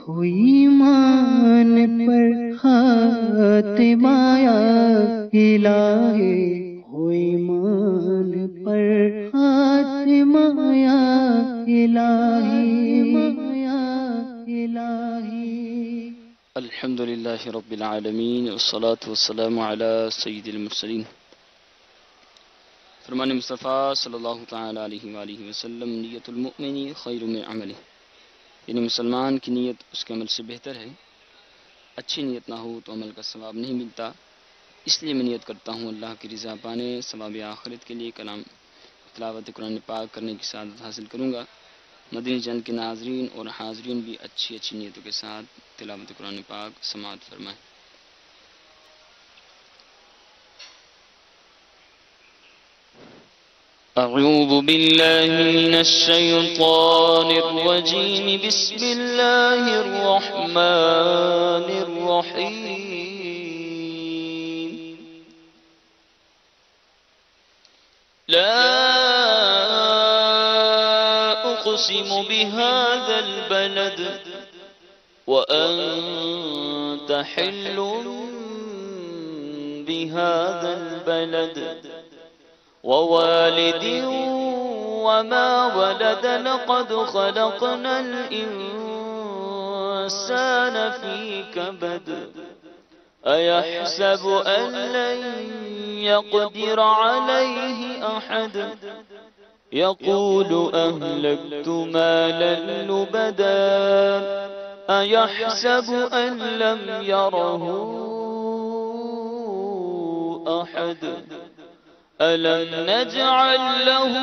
ہو ایمان پر خاتمہ یا الہی، ہو ایمان پر خاتمہ یا الہی، یا الہی۔ الحمدللہ رب العالمین والصلاة والسلام علی سید المرسلین۔ فرمان مصطفیٰ صلی اللہ تعالی علیہ وآلہ وسلم، نیت المؤمن خیر من عملہ، یعنی مسلمان کی نیت اس کے عمل سے بہتر ہے۔ اچھی نیت نہ ہو تو عمل کا ثواب نہیں ملتا، اس لیے میں نیت کرتا ہوں اللہ کی رضا پانے، ثواب آخرت کے لیے کلام تلاوت قرآن پاک کرنے کی سعادت حاصل کروں گا۔ مدنی چینل کے ناظرین اور حاضرین بھی اچھی نیتوں کے ساتھ تلاوت قرآن پاک سماعت فرمائیں۔ اعوذ باللہ من الشیطان الرجیم، بسم اللہ الرحمن الرحیم۔ لا اقسم بهذا البلد وأنت حل بهذا البلد ووالد وما ولد، لقد خلقنا الإنسان في كبد، أيحسب أن لن يقدر عليه أحد، يقول أهلكت مالا لبدا، أيحسب أن لم يره أحد، ألم نجعل له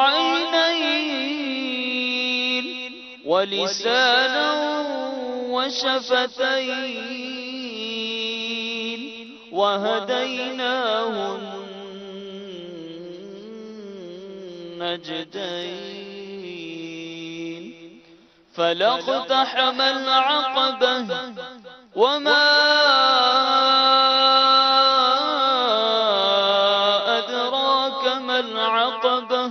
عينين ولسانا وشفتين وهديناه النجدين، فلا اقتحم العقبة وما أدراك ما العقبة،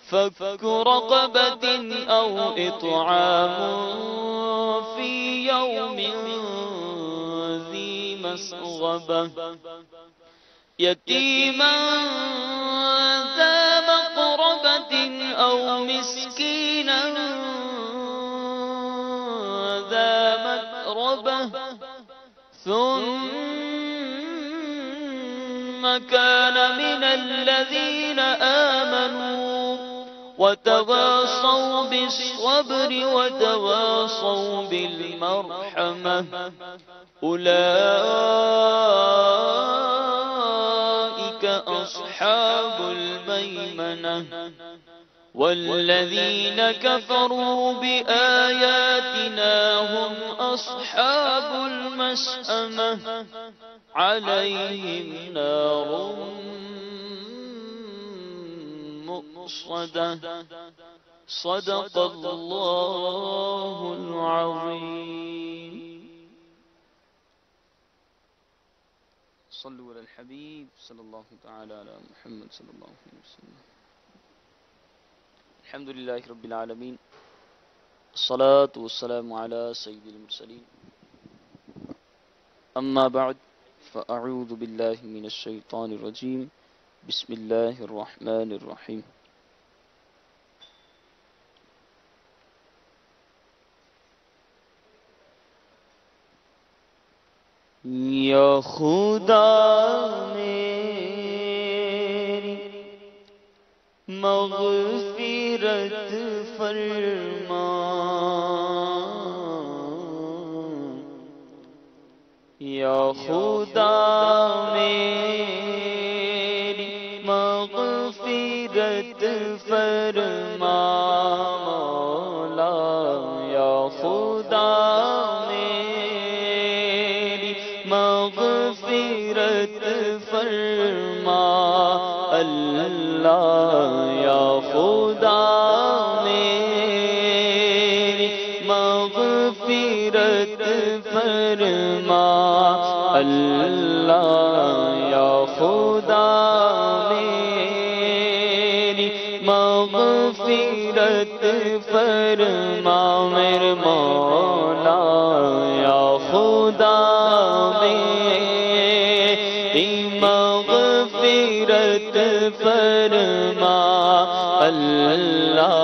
فك رقبة أو إطعام في يوم ذي مسغبة، يتيما ذا مقربة أو مسكينا ذا متربة، ثم كان من الذين آمنوا وتواصوا بالصبر وتواصوا بالمرحمة، أولئك أصحاب الميمنة، والذين كفروا بآياتنا هم أصحاب المشأمة، عليهم نار مؤصدة، صدق الله العظيم۔ صلوا على الحبيب صلى الله تعالى على محمد صلى الله عليه وسلم۔ الحمد لله رب العالمين، الصلاة والسلام على سيد المرسلين، أما بعد، فأعوذ بالله من الشيطان الرجيم، بسم الله الرحمن الرحيم۔ یا خدا میری مغفرت فرما، یا خدا میری مغفرت فرما، مولا یا خدا مغفرت فرما، اللہ یا خدا میری مغفرت فرما، اللہ یا خدا میری مغفرت مغفرت فرما میرے مولا یا خدا میری مغفرت فرما اللہ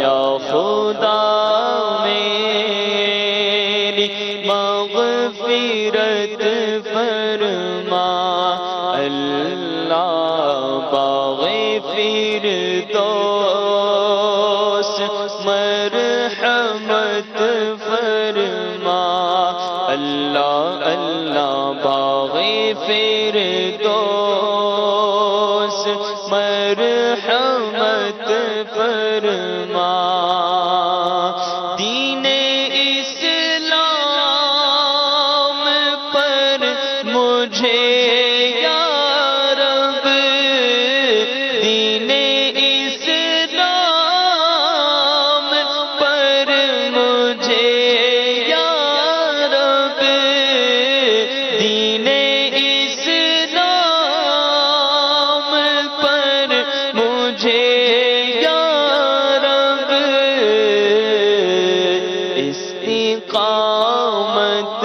یا خدا میری مغفرت فرما اللہ باغِ فردوس مرحمت فرما اللہ اللہ باغِ فردوس مرحمت فرما دین اسلام پر مجھے یا رب دین اسلام پر مجھے یا رب دین اسلام پر مجھے یا رب استقامت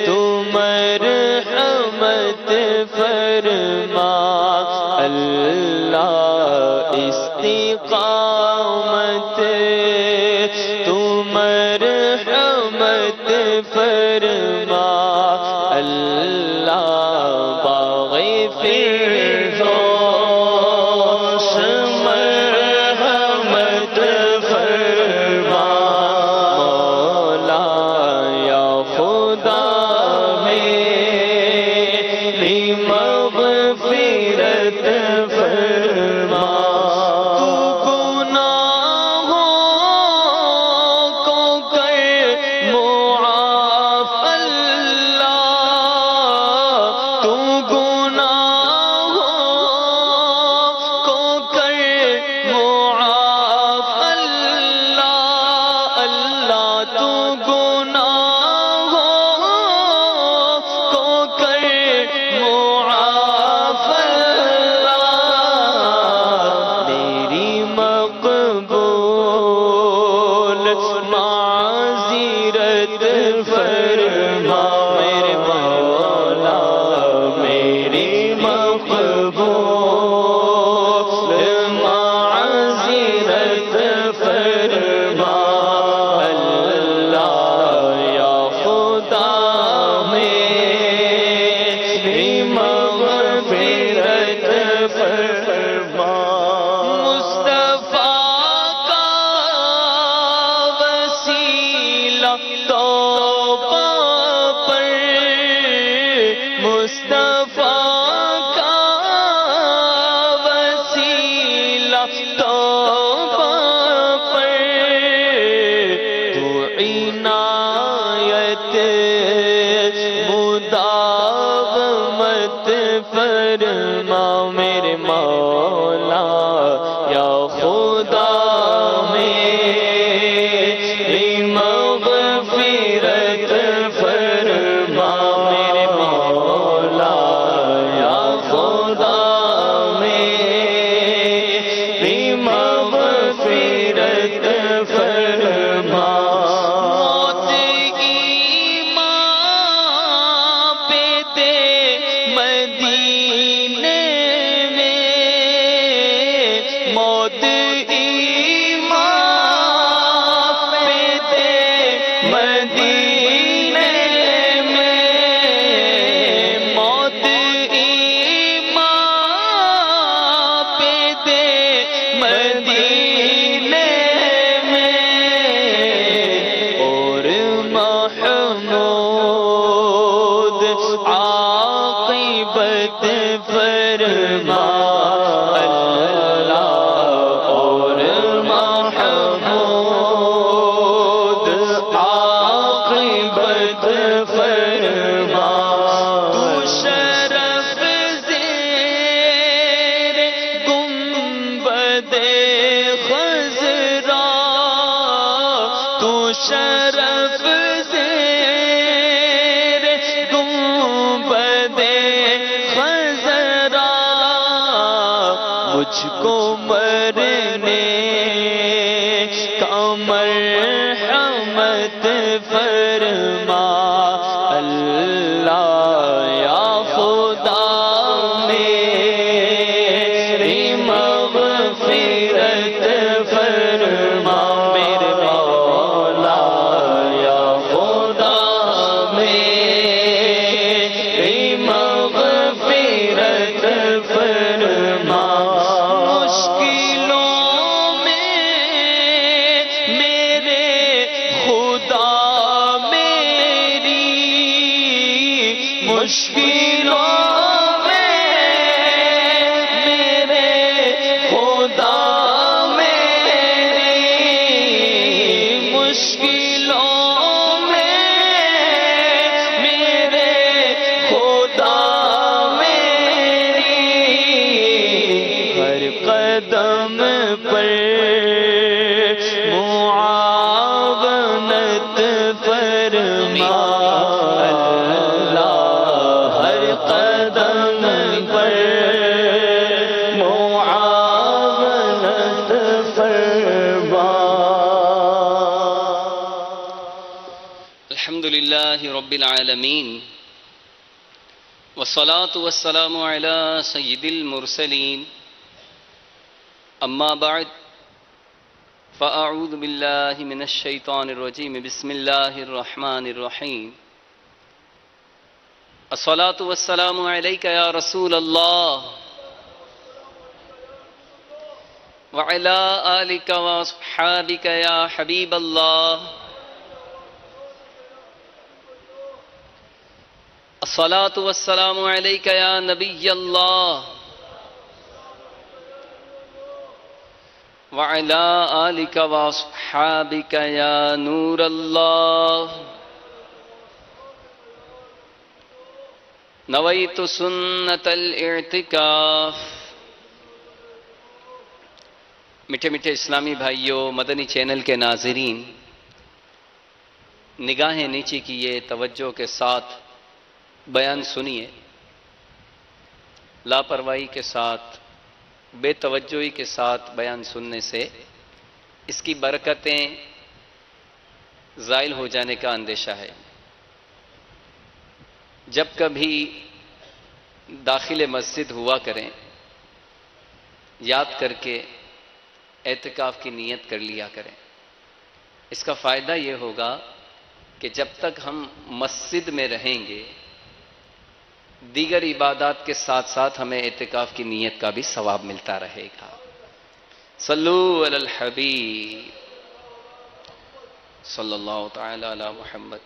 تو مرحمت فرما اللہ استقامت تو مرحمت فرما اللہ باغِ فردوس مرحمت فرما مولا یا خدا میری مغفرت فرما تو گناہوں کو کر معاف اللہ تو گناہوں کو کر معاف اللہ اللہ تو گناہوں کو کر معاف اللہ میری مقبول معذرت فرما میرے مولا میری مقبول معذرت فرما اللہ یا خدا میری مغفرت فرما مصطفیٰ کا وسیلہ توبہ پر مصطفیٰ کا وسیلہ توبہ پر تو عنایت مداومت فرما میرے مولا یا خدا میری مغفرت فرما میرے مولا یا خدا میری مغفرت فرما موت ایمان پہ دے مدینے میں موت ایمان پہ دے مدینے میں موت ایمان پہ دے مدینے میں اور محمود عاقبت فرما اللہ اور محمود عاقبت فرما تو شرف زیر گنبد خضرا تو شرف زیر گنبد خضرا مجھ کو مرنے لله رب العالمين والصلاة والسلام على سيد المرسلين أما بعد فأعوذ بالله من الشيطان الرجيم بسم الله الرحمن الرحيم الصلاة والسلام عليك يا رسول الله وعلى آلك وأصحابك يا حبيب الله الصلاة والسلام عليك يا نبي الله وعلى آلك وأصحابك يا نور الله نويت سنة الاعتكاف. میٹھے میٹھے اسلامی بھائیوں، مدنی چینل کے ناظرین، نگاہیں نیچے کیے، توجہ کے ساتھ بیان سنیے. لاپرواہی کے ساتھ، بے توجہی کے ساتھ بیان سننے سے اس کی برکتیں زائل ہو جانے کا اندیشہ ہے. جب کبھی داخل مسجد ہوا کریں، یاد کر کے اعتکاف کی نیت کر لیا کریں. اس کا فائدہ یہ ہوگا کہ جب تک ہم مسجد میں رہیں گے، دیگر عبادات کے ساتھ ساتھ ہمیں اعتکاف کی نیت کا بھی ثواب ملتا رہے گا. صلو علی الحبیب صلی اللہ تعالی علی محمد.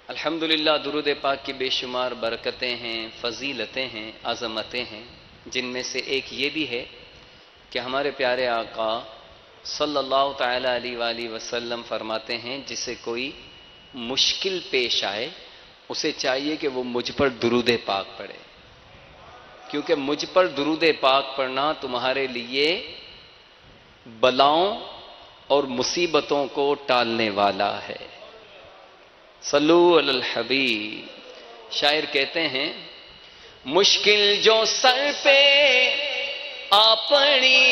الحمدللہ، درود پاک کی بے شمار برکتیں ہیں، فضیلتیں ہیں، عظمتیں ہیں، جن میں سے ایک یہ بھی ہے کہ ہمارے پیارے آقا صلی اللہ تعالی علیہ وآلہ وسلم فرماتے ہیں جسے کوئی مشکل پیش آئے اسے چاہیے کہ وہ مجھ پر درود پاک پڑھے، کیونکہ مجھ پر درود پاک پڑھنا تمہارے لیے بلاؤں اور مصیبتوں کو ٹالنے والا ہے. صلو علی الحبیب. شاعر کہتے ہیں، مشکل جو سر پہ آ پڑی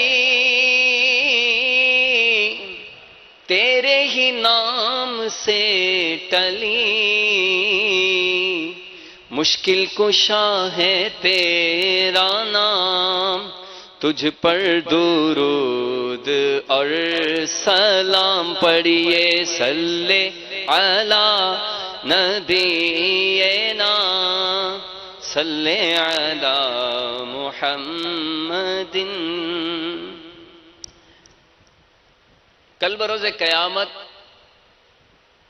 تیرے ہی نام سے ٹلی، مشکل کشا ہے تیرا نام، تجھ پر درود اور سلام پڑھیے. صلی علی نبینا صلی علی محمد. کل بروز قیامت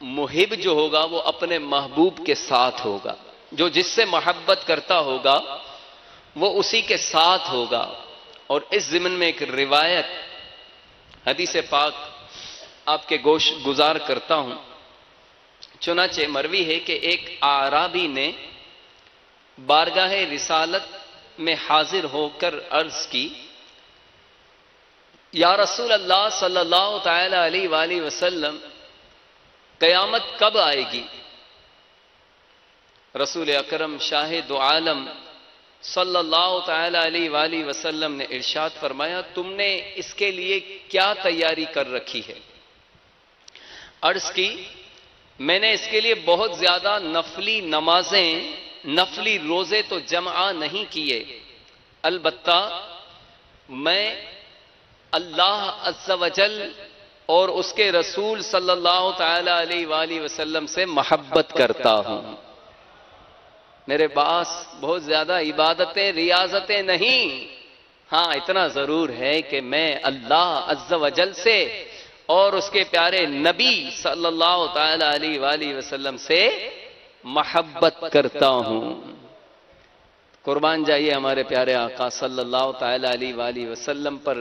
محب جو ہوگا وہ اپنے محبوب کے ساتھ ہوگا، جو جس سے محبت کرتا ہوگا وہ اسی کے ساتھ ہوگا. اور اس ضمن میں ایک روایت حدیث پاک آپ کے گوش گزار کرتا ہوں. چنانچہ مروی ہے کہ ایک اعرابی نے بارگاہ رسالت میں حاضر ہو کر عرض کی، یا رسول اللہ صلی اللہ تعالی علیہ وآلہ وسلم، قیامت کب آئے گی؟ رسول اکرم شاہد عالم صلی اللہ تعالی علیہ وآلہ وسلم نے ارشاد فرمایا، تم نے اس کے لیے کیا تیاری کر رکھی ہے؟ عرض کی، میں نے اس کے لیے بہت زیادہ نفلی نمازیں، نفلی روزے تو جمع نہیں کیے، البتہ میں اللہ عز و جل اور اس کے رسول صلی اللہ تعالی علیہ وآلہ وسلم سے محبت کرتا ہوں. میرے پاس بہت زیادہ عبادتیں، ریاضتیں نہیں، ہاں اتنا ضرور ہے کہ میں اللہ عز و جل سے اور اس کے پیارے نبی صلی اللہ تعالی علیہ وآلہ وسلم سے محبت کرتا ہوں. قربان جائیے ہمارے پیارے آقا صلی اللہ تعالی علیہ وآلہ وسلم پر.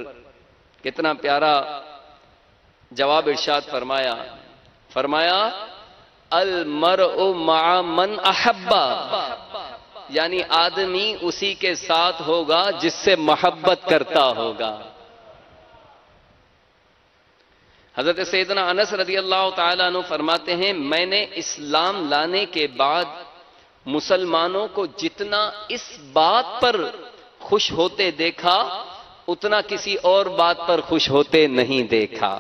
کتنا پیارا جواب ارشاد فرمایا المرء مع من احبا، یعنی آدمی اسی کے ساتھ ہوگا جس سے محبت کرتا ہوگا. حضرت سیدنا انس رضی اللہ تعالیٰ عنہ فرماتے ہیں، میں نے اسلام لانے کے بعد مسلمانوں کو جتنا اس بات پر خوش ہوتے دیکھا اتنا کسی اور بات پر خوش ہوتے نہیں دیکھا.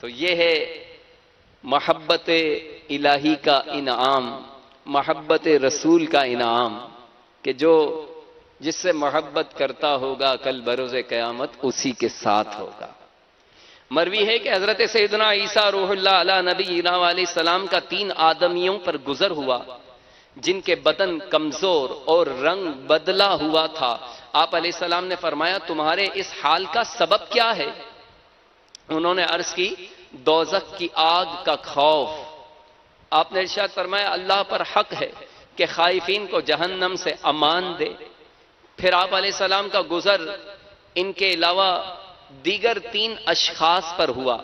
تو یہ ہے محبت الہی کا انعام، محبت رسول کا انعام، کہ جو جس سے محبت کرتا ہوگا کل بروز قیامت اسی کے ساتھ ہوگا۔ مروی ہے کہ حضرت سیدنا عیسیٰ روح اللہ علیہ نبینا علیہ السلام کا 3 آدمیوں پر گزر ہوا جن کے بدن کمزور اور رنگ بدلا ہوا تھا۔ آپ علیہ السلام نے فرمایا تمہارے اس حال کا سبب کیا ہے؟ انہوں نے عرض کی دوزخ کی آگ کا خوف۔ آپ نے ارشاد فرمایا اللہ پر حق ہے کہ خائفین کو جہنم سے امان دے۔ پھر آپ علیہ السلام کا گزر ان کے علاوہ دیگر 3 اشخاص پر ہوا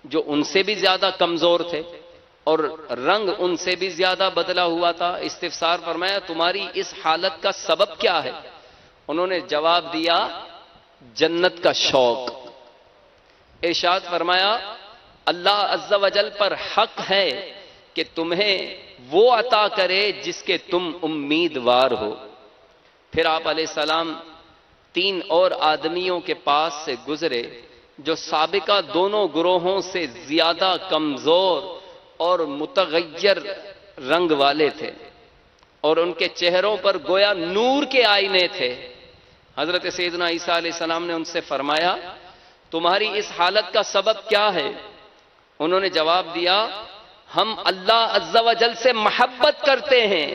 جو ان سے بھی زیادہ کمزور تھے اور رنگ ان سے بھی زیادہ بدلا ہوا تھا۔ استفسار فرمایا تمہاری اس حالت کا سبب کیا ہے؟ انہوں نے جواب دیا جنت کا شوق۔ ارشاد فرمایا اللہ عز و جل پر حق ہے کہ تمہیں وہ عطا کرے جس کے تم امیدوار ہو۔ پھر آپ علیہ السلام 3 اور آدمیوں کے پاس سے گزرے جو سابقہ دونوں گروہوں سے زیادہ کمزور اور متغیر رنگ والے تھے اور ان کے چہروں پر گویا نور کے آئینے تھے۔ حضرت سیدنا عیسیٰ علیہ السلام نے ان سے فرمایا تمہاری اس حالت کا سبب کیا ہے؟ انہوں نے جواب دیا ہم اللہ عز و جل سے محبت کرتے ہیں۔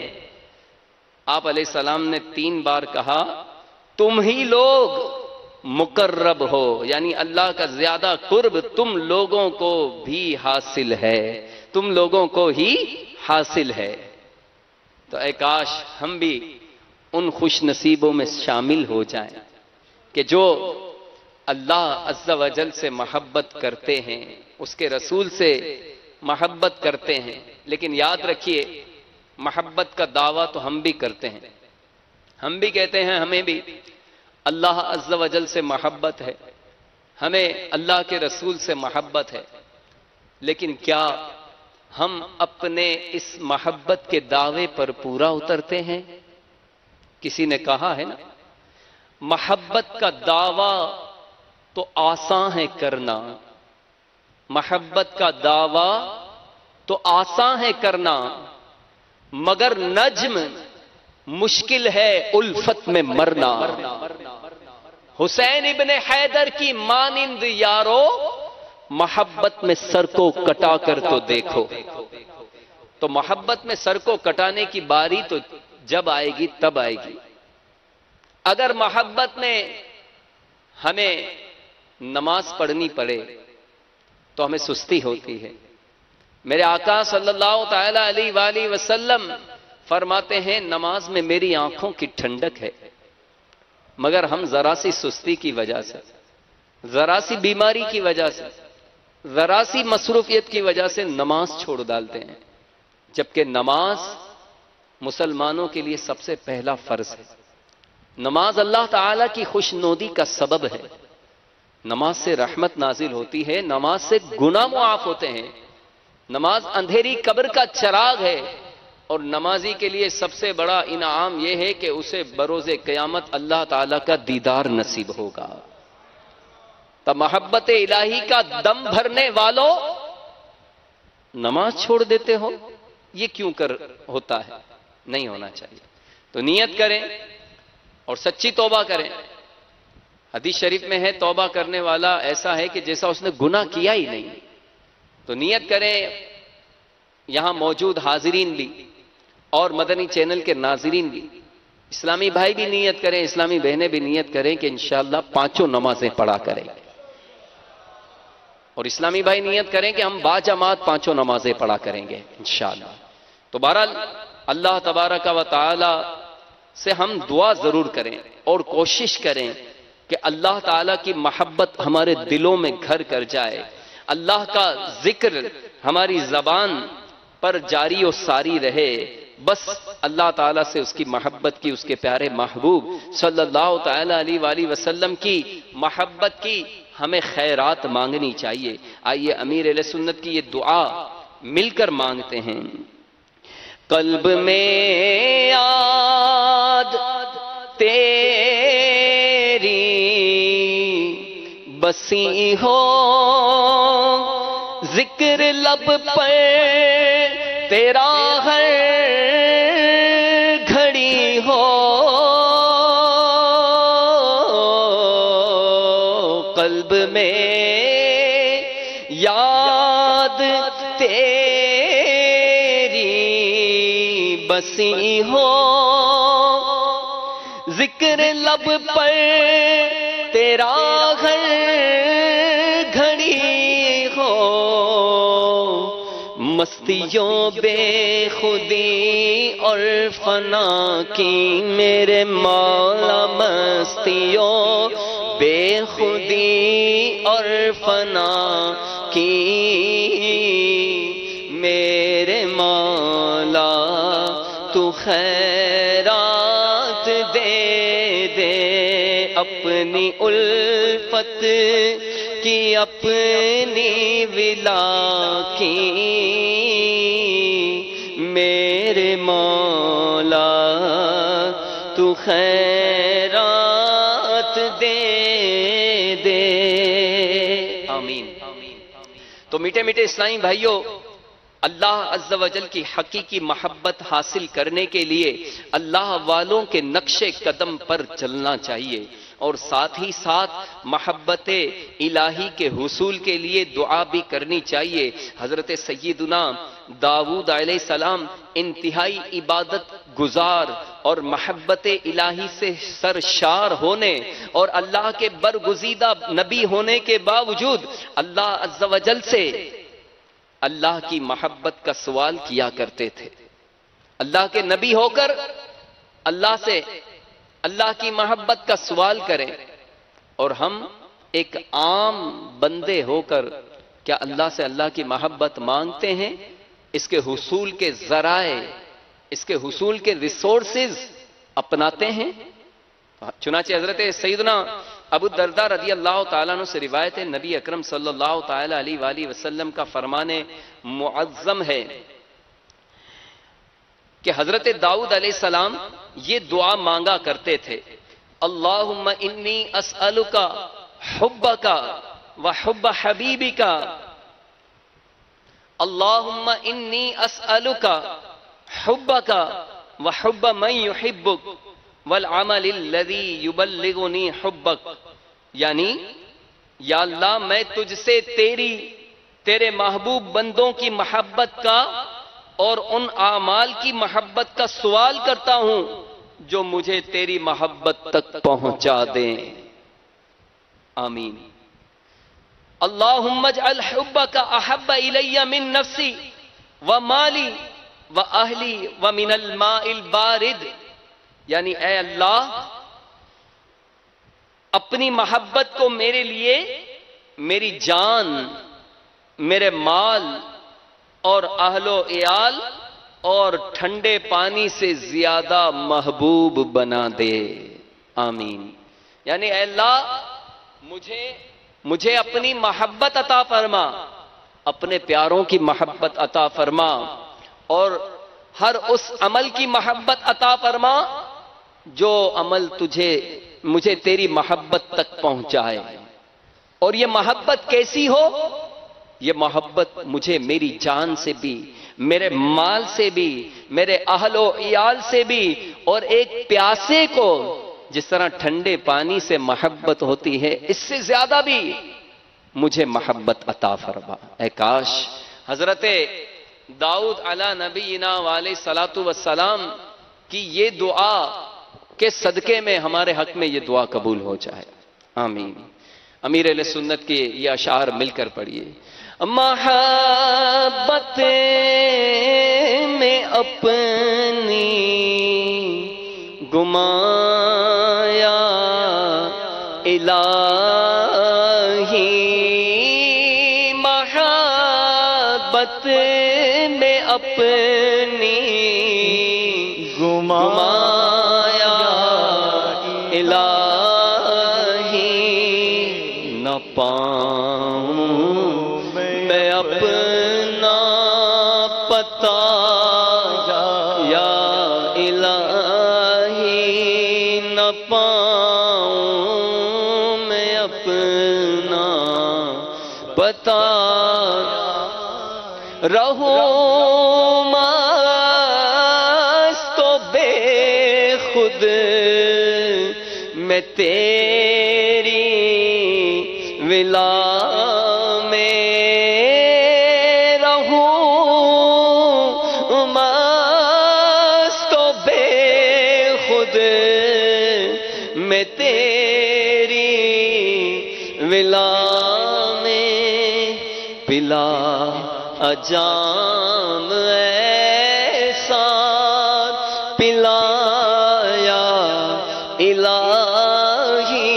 آپ علیہ السلام نے 3 بار کہا تم ہی لوگ مقرب ہو، یعنی اللہ کا زیادہ قرب تم لوگوں کو بھی حاصل ہے، تم لوگوں کو ہی حاصل ہے۔ تو اے کاش ہم بھی ان خوش نصیبوں میں شامل ہو جائیں کہ جو اللہ عز و جل سے محبت کرتے ہیں، اس کے رسول سے محبت کرتے ہیں۔ لیکن یاد رکھیے محبت کا دعویٰ تو ہم بھی کرتے ہیں، ہم بھی کہتے ہیں ہمیں بھی اللہ عز و جل سے محبت ہے، ہمیں اللہ کے رسول سے محبت ہے، لیکن کیا ہم اپنے اس محبت کے دعوے پر پورا اترتے ہیں؟ کسی نے کہا ہے نا محبت کا دعویٰ تو آسان ہے کرنا، محبت کا دعویٰ تو آسان ہے کرنا، مگر نجم مشکل ہے الفت میں مرنا۔ حسین ابن حیدر کی مانند یارو محبت میں سر کو کٹا کر تو دیکھو۔ تو محبت میں سر کو کٹانے کی باری تو جب آئے گی تب آئے گی۔ اگر محبت میں ہمیں نماز پڑھنی پڑے تو ہمیں سستی ہوتی ہے۔ میرے آقا صلی اللہ تعالی علیہ وآلہ وسلم فرماتے ہیں نماز میں میری آنکھوں کی ٹھنڈک ہے، مگر ہم ذرا سی سستی کی وجہ سے، ذرا سی بیماری کی وجہ سے، ذرا سی مصروفیت کی وجہ سے نماز چھوڑ ڈالتے ہیں، جبکہ نماز مسلمانوں کے لیے سب سے پہلا فرض ہے۔ نماز اللہ تعالیٰ کی خوش نودی کا سبب ہے، نماز سے رحمت نازل ہوتی ہے، نماز سے گناہ معاف ہوتے ہیں، نماز اندھیری قبر کا چراغ ہے، اور نمازی کے لیے سب سے بڑا انعام یہ ہے کہ اسے بروز قیامت اللہ تعالیٰ کا دیدار نصیب ہوگا۔ تو محبت الہی کا دم بھرنے والوں نماز چھوڑ دیتے ہو، یہ کیوں کر ہوتا ہے؟ نہیں ہونا چاہیے۔ تو نیت کریں اور سچی توبہ کریں۔ حدیث شریف میں ہے توبہ کرنے والا ایسا ہے کہ جیسا اس نے گناہ کیا ہی نہیں۔ تو نیت کریں، یہاں موجود حاضرین بھی اور مدنی چینل کے ناظرین بھی، اسلامی بھائی بھی نیت کریں، اسلامی بہنیں بھی نیت کریں کہ انشاءاللہ 5 نمازیں پڑھا کریں، اور اسلامی بھائی نیت کریں کہ ہم باجماعت 5 نمازیں پڑھا کریں گے انشاءاللہ۔ تو بہرحال اللہ تبارک و تعالی سے ہم دعا ضرور کریں اور کوشش کریں کہ اللہ تعالیٰ کی محبت ہمارے دلوں میں گھر کر جائے، اللہ کا ذکر ہماری زبان پر جاری و ساری رہے، بس اللہ تعالیٰ سے اس کی محبت کی، اس کے پیارے محبوب صلی اللہ تعالیٰ علیہ وآلہ وسلم کی محبت کی ہمیں خیرات مانگنی چاہیے۔ آئیے امیر اہل سنت کی یہ دعا مل کر مانگتے ہیں۔ قلب میں یاد تیری بسی ہو ذکر لب پر تیرا ہر گھڑی ہو، قلب میں یاد تیری بسی ہو، ذکر لب پر تیرا ہر گھڑی ہو، مستیوں بے خودی اور فنا کی میرے مولا، مستیوں بے خودی اور فنا کی میرے مولا، تو خیرات دے دے اپنی الفت کی، اپنی ولا کی میرے مولا، تو خیرات دے دے، آمین۔ تو میٹھے میٹھے اسلامی بھائیوں، اللہ عز و جل کی حقیقی محبت حاصل کرنے کے لیے اللہ والوں کے نقش قدم پر چلنا چاہیے، اور ساتھ ہی ساتھ محبت الہی کے حصول کے لیے دعا بھی کرنی چاہیے۔ حضرت سیدنا داؤد علیہ السلام انتہائی عبادت گزار اور محبت الہی سے سرشار ہونے اور اللہ کے برگزیدہ نبی ہونے کے باوجود اللہ عز و جل سے اللہ کی محبت کا سوال کیا کرتے تھے۔ اللہ کے نبی ہو کر اللہ سے اللہ کی محبت کا سوال کریں، اور ہم ایک عام بندے ہو کر کیا اللہ سے اللہ کی محبت مانگتے ہیں؟ اس کے حصول کے ذرائع، اس کے حصول کے ریسورسز اپناتے ہیں؟ چنانچہ حضرت سیدنا ابو الدرداء رضی اللہ تعالیٰ عنہ سے روایت ہے، نبی اکرم صلی اللہ تعالیٰ علیہ وآلہ وسلم کا فرمان معظم ہے کہ حضرت داؤد علیہ السلام یہ دعا مانگا کرتے تھے، اللہم انی اسألک حبک وحب حبیبک، اللہم انی اسألک حبک وحب من یحبک والعمل الذی یبلغنی حبک، یعنی یا اللہ میں تجھ سے تیرے محبوب بندوں کی محبت کا اور ان اعمال کی محبت کا سوال کرتا ہوں جو مجھے تیری محبت تک پہنچا دیں، آمین۔ اللہم اجعل حبک احب الی من نفسی ومالی واہلی ومن الماء البارد، یعنی اے اللہ اپنی محبت کو میرے لیے میری جان، میرے مال اور اہل و عیال اور ٹھنڈے پانی سے زیادہ محبوب بنا دے، آمین۔ یعنی اے اللہ مجھے اپنی محبت عطا فرما، اپنے پیاروں کی محبت عطا فرما، اور ہر اس عمل کی محبت عطا فرما جو عمل مجھے تیری محبت تک پہنچائے۔ اور یہ محبت کیسی ہو؟ یہ محبت مجھے میری جان سے بھی، میرے مال سے بھی، میرے اہل و عیال سے بھی، اور ایک پیاسے کو جس طرح ٹھنڈے پانی سے محبت ہوتی ہے اس سے زیادہ بھی مجھے محبت عطا فرما۔ اے کاش حضرت داؤد علی نبینا علیہ الصلاۃ والسلام کی یہ دعا کے صدقے میں ہمارے حق میں یہ دعا قبول ہو جائے، آمین۔ امیر اہل سنت کے یہ اشعار مل کر پڑھیے، محبت میں اپنی گمایا الہی، محبت میں اپنی گمایا الہی، نہ پاؤں میں اپنا پتا یا الہی، نہ پاؤں میں اپنا پتا رہوں مست و بے خود میں تیری ولا میں رہوں مست و بے خود میں تیری ولا میں پلا جام ایسا پلایا الہی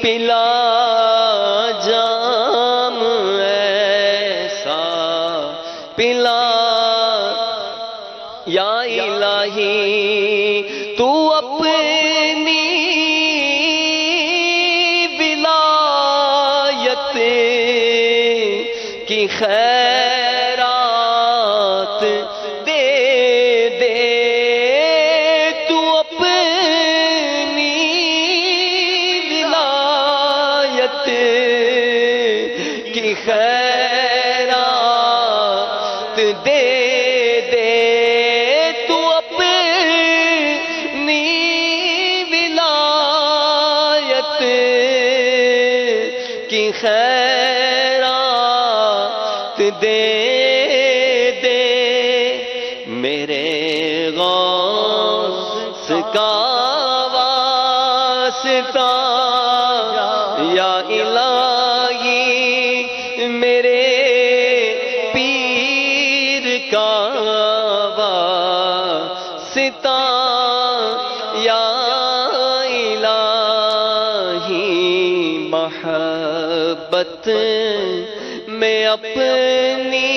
پلا جام ایسا پلا یا الہی تو اپنی ولایت کی خیرات دے دے تو اپنی ولایت کی خیرات دے دے تو اپنی ولایت کی خیرات دے دے میرے غوث کا واسطہ یا الہی میرے پیر کا واسطہ یا الہی محبت میں اپنی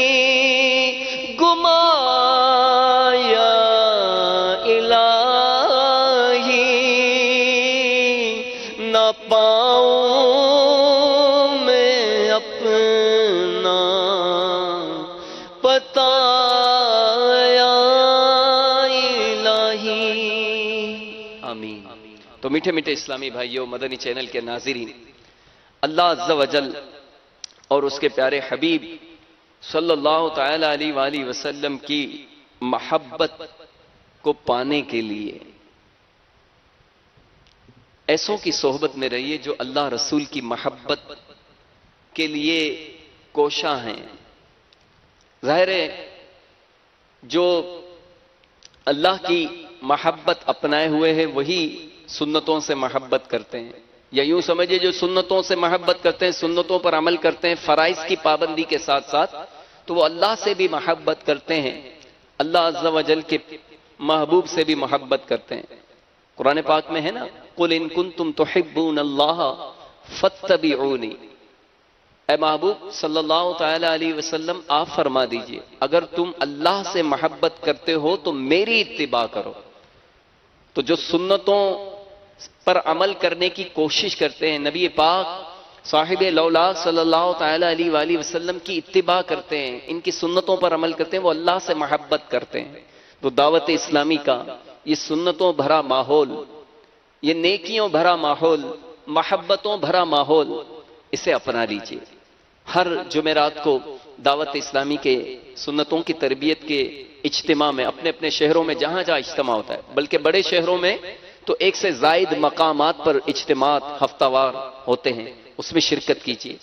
گمایا الہی نہ پاؤں میں اپنا پتایا الہی آمین۔ تو میٹھے میٹھے اسلامی بھائیوں، مدنی چینل کے ناظرین، اللہ عز و جل اور اس کے پیارے حبیب صلی اللہ تعالی علیہ وآلہ وسلم کی محبت کو پانے کے لیے ایسوں کی صحبت میں رہیے جو اللہ رسول کی محبت کے لیے کوشاں ہیں۔ ظاہر ہے جو اللہ کی محبت اپنائے ہوئے ہیں وہی سنتوں سے محبت کرتے ہیں، یا یوں سمجھے جو سنتوں سے محبت کرتے ہیں، سنتوں پر عمل کرتے ہیں فرائض کی پابندی کے ساتھ ساتھ، تو وہ اللہ سے بھی محبت کرتے ہیں، اللہ عز و جل کے محبوب سے بھی محبت کرتے ہیں۔ قرآن پاک میں ہے نا، قُلْ إِن كُنتُمْ تُحِبُّونَ اللَّهَ فَاتَّبِعُونِي، اے محبوب صلی اللہ تعالی علیہ وسلم آپ فرما دیجئے اگر تم اللہ سے محبت کرتے ہو تو میری اتباع کرو۔ تو جو سنتوں پر عمل کرنے کی کوشش کرتے ہیں، نبی پاک صاحب لولاک صلی اللہ تعالی علیہ وآلہ وسلم کی اتباع کرتے ہیں، ان کی سنتوں پر عمل کرتے ہیں، وہ اللہ سے محبت کرتے ہیں۔ تو دعوت اسلامی کا یہ سنتوں بھرا ماحول، یہ نیکیوں بھرا ماحول، محبتوں بھرا ماحول، اسے اپنا لیجئے۔ ہر جمعرات کو دعوت اسلامی کے سنتوں کی تربیت کے اجتماع میں اپنے اپنے شہروں میں جہاں جہاں اجتماع ہوتا ہے، بلکہ بڑے شہروں میں تو ایک سے زائد مقامات پر اجتماعات ہفتہ وار ہوتے ہیں، اس میں شرکت کیجیے،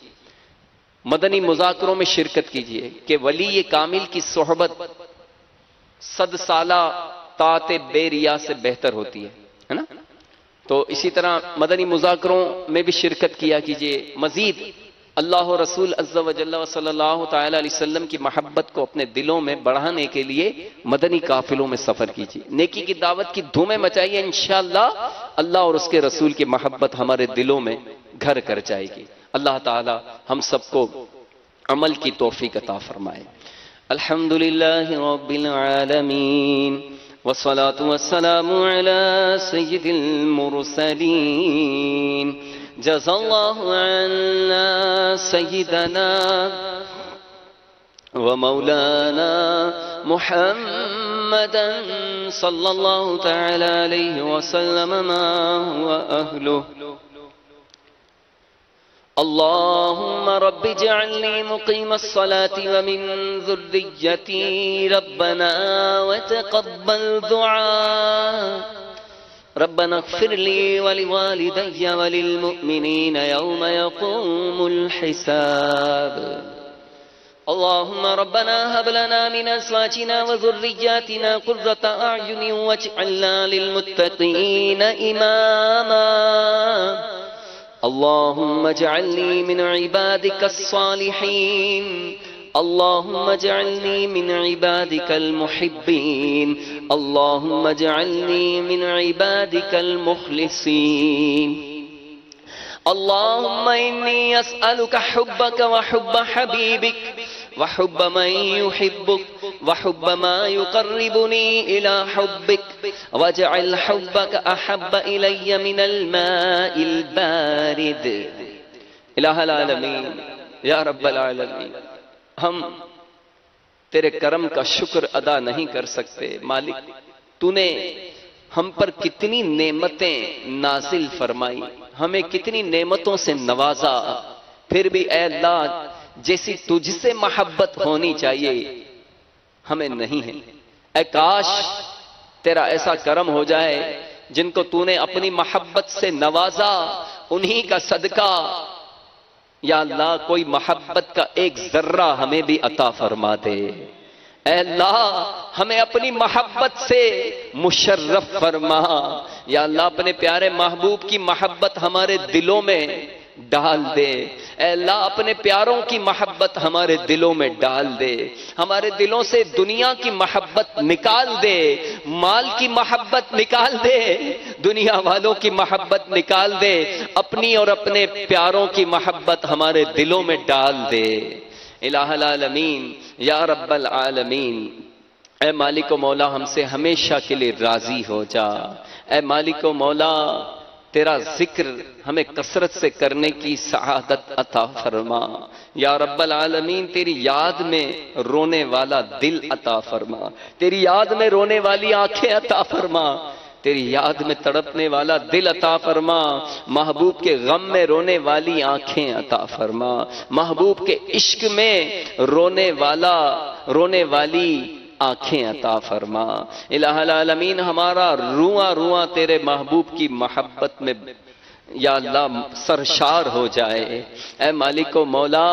مدنی مذاکروں میں شرکت کیجیے کہ ولی کامل کی صحبت 100 سالہ طاعت بے ریا سے بہتر ہوتی ہے نا۔ تو اسی طرح مدنی مذاکروں میں بھی شرکت کیا کیجیے۔ مزید اللہ و رسول عز و جل و صلی اللہ تعالی علیہ وسلم کی محبت کو اپنے دلوں میں بڑھانے کے لیے مدنی قافلوں میں سفر کیجیے، نیکی کی دعوت کی دھومیں مچائیے، انشاءاللہ اللہ اور اس کے رسول کی محبت ہمارے دلوں میں گھر کر جائے گی۔ اللہ تعالی ہم سب کو عمل کی توفیق عطا فرمائے۔ الحمدللہ رب العالمین والصلاة والسلام على سید المرسلین جزا اللہ عنا سیدنا ومولانا محمدا صلی اللہ تعالی علیہ وسلم ما هو أهله اللهم رب اجعلني مقيم الصلاة ومن ذريتي ربنا وتقبل دعاء ربنا اغفر لي ولوالدي وللمؤمنين يوم يقوم الحساب اللهم ربنا هب لنا من أزواجنا وذرياتنا قرة أعين واجعلنا للمتقين إماما اللهم اجعلني من عبادك الصالحين اللهم اجعلني من عبادك المحبين اللهم اجعلني من عبادك المخلصين اللهم إني أسألك حبك وحب حبيبك وحب من يحبك وحب ما يقربني إلى حبك واجعل حبك أحب إلي من الماء البارد الہ العالمین یا رب العالمین ہم تیرے کرم کا شکر ادا نہیں کر سکتے مالک تو نے ہم پر کتنی نعمتیں نازل فرمائی ہمیں کتنی نعمتوں سے نوازا پھر بھی اے اللہ جیسی تجھ سے محبت ہونی چاہیے ہمیں نہیں ہے اے کاش تیرا ایسا کرم ہو جائے جن کو تو نے اپنی محبت سے نوازا انہی کا صدقہ یا اللہ کوئی محبت کا ایک ذرہ ہمیں بھی عطا فرما دے اے اللہ ہمیں اپنی محبت سے مشرف فرما یا اللہ اپنے پیارے محبوب کی محبت ہمارے دلوں میں ڈال دے اے اللہ اپنے پیاروں کی محبت ہمارے دلوں میں ڈال دے ہمارے دلوں سے دنیا کی محبت نکال دے مال کی محبت نکال دے دنیا والوں کی محبت نکال دے اپنی اور اپنے پیاروں کی محبت ہمارے دلوں میں ڈال دے الہ العالمین یا رب العالمین اے مالک و مولا ہم سے ہمیشہ کے لیے راضی ہو جا اے مالک و مولا تیرا ذکر ہمیں کثرت سے کرنے کی سعادت عطا فرما یا رب العالمین تیری یاد میں رونے والا دل عطا فرما تیری یاد میں رونے والی آنکھیں عطا فرما تیری یاد میں تڑپنے والا دل عطا فرما محبوب کے غم میں رونے والی آنکھیں عطا فرما محبوب کے عشق میں رونے والی آنکھیں عطا فرما الہ العالمین ہمارا رواں رواں تیرے محبوب کی محبت میں یا اللہ سرشار ہو جائے اے مالک و مولا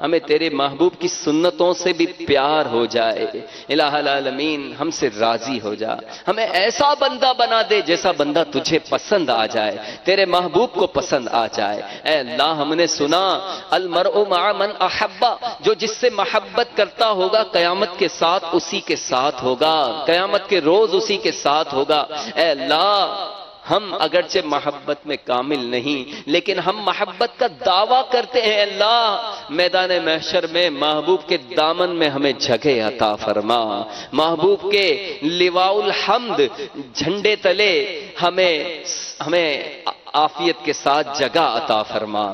ہمیں تیرے محبوب کی سنتوں سے بھی پیار ہو جائے الہ العالمین ہم سے راضی ہو جا ہمیں ایسا بندہ بنا دے جیسا بندہ تجھے پسند آ جائے تیرے محبوب کو پسند آ جائے اے اللہ ہم نے سنا المرء مع من احبا جو جس سے محبت کرتا ہوگا قیامت کے ساتھ اسی کے ساتھ ہوگا قیامت کے روز اسی کے ساتھ ہوگا اے اللہ ہم اگرچہ محبت میں کامل نہیں لیکن ہم محبت کا دعویٰ کرتے ہیں اللہ میدان محشر میں محبوب کے دامن میں ہمیں جگہ عطا فرما محبوب کے لواء الحمد جھنڈے تلے ہمیں عافیت کے ساتھ جگہ عطا فرما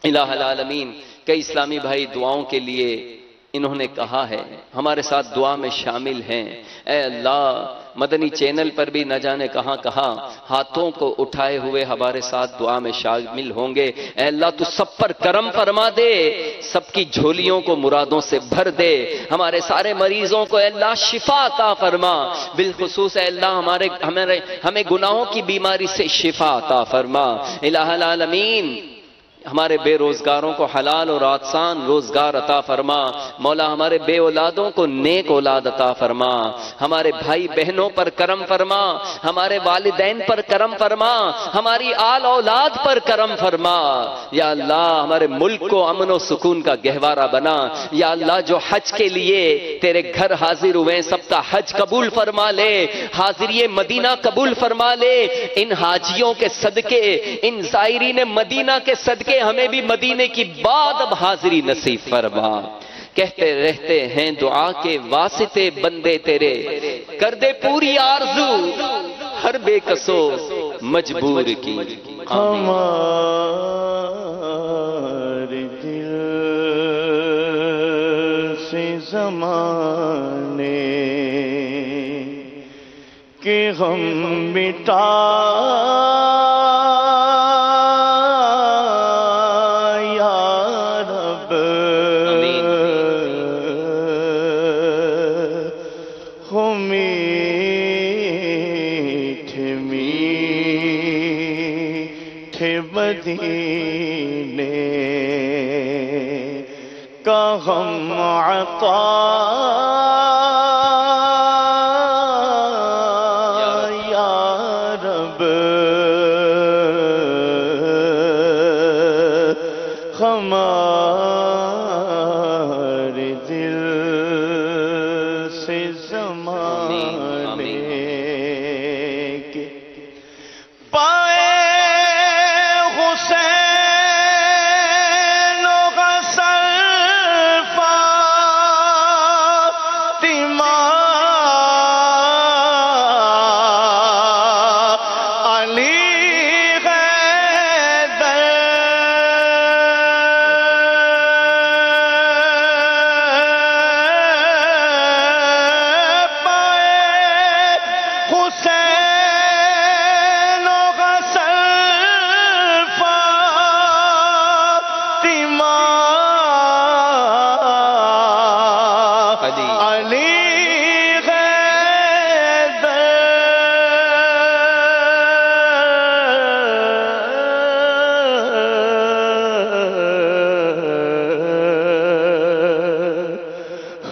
الہ العالمین کئی اسلامی بھائی دعاؤں کے لیے انہوں نے کہا ہے ہمارے ساتھ دعا میں شامل ہیں اے اللہ مدنی چینل پر بھی نہ جانے کہاں کہاں ہاتھوں کو اٹھائے ہوئے ہمارے ساتھ دعا میں شامل ہوں گے اے اللہ تو سب پر کرم فرما دے سب کی جھولیوں کو مرادوں سے بھر دے ہمارے سارے مریضوں کو اے اللہ شفا عطا فرما بالخصوص اے اللہ ہمیں گناہوں کی بیماری سے شفا عطا فرما الہ العالمین ہمارے بے روزگاروں کو حلال اور آسان روزگار عطا فرما مولا ہمارے بے اولادوں کو نیک اولاد عطا فرما ہمارے بھائی بہنوں پر کرم فرما ہمارے والدین پر کرم فرما ہماری آل اولاد پر کرم فرما یا اللہ ہمارے ملک کو امن و سکون کا گہوارہ بنا یا اللہ جو حج کے لیے تیرے گھر حاضر ہوئے سب کا حج قبول فرما لے حاضری مدینہ قبول فرما لے ان حاجیوں کے صدقے ان زائرین مدینہ کے صدقے ہمیں بھی مدینے کی بعد اب حاضری نصیب فرما کہتے رہتے ہیں دعا کے واسطے بندے تیرے کر دے پوری آرزو ہر بے کسو مجبور کی ہمارے دل سے زمانے کے غم مٹا یا مدینے کا ہم عطا یا رب ہمارے دل سے زمانے کے پائے حسین و غسل فاطمہ علی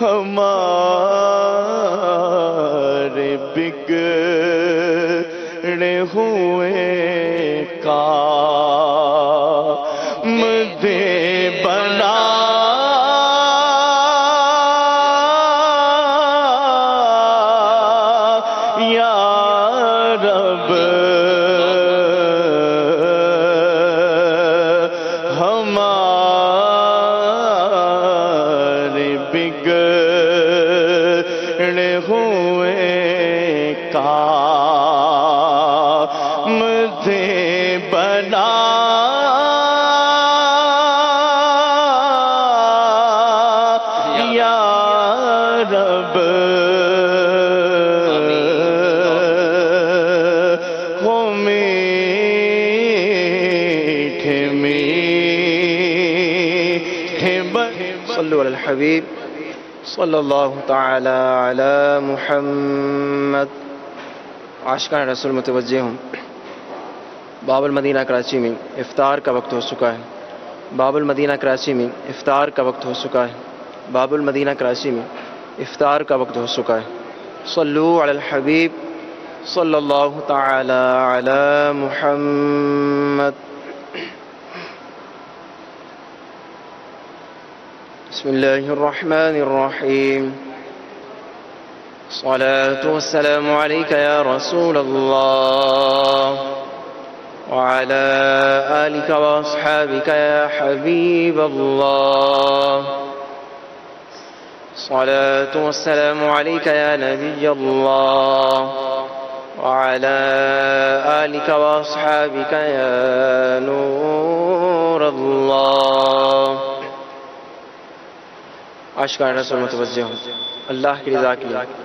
ہمارے بگڑے ہوئے کام دے بنا یا رب ہمارے بگڑے ہوئے کام دے بنا یا رب ہو میٹھے میٹھے صلو علی الحبیب صلی اللہ تعالی علی محمد. عاشقان رسول متوجہ ہوں. باب المدینہ کراچی میں افطار کا وقت ہو چکا ہے. باب المدینہ کراچی میں افطار کا وقت ہو چکا ہے. باب المدینہ کراچی میں افطار کا وقت ہو چکا ہے. صلو علی الحبیب صلی اللہ تعالی علی محمد. بسم الله الرحمن الرحيم. الصلاة والسلام عليك يا رسول الله وعلى آلك وأصحابك يا حبيب الله. الصلاة والسلام عليك يا نبي الله وعلى آلك وأصحابك يا نور الله. عاشقان رسول متوجہ ہوں. اللہ کی رضا کے لیے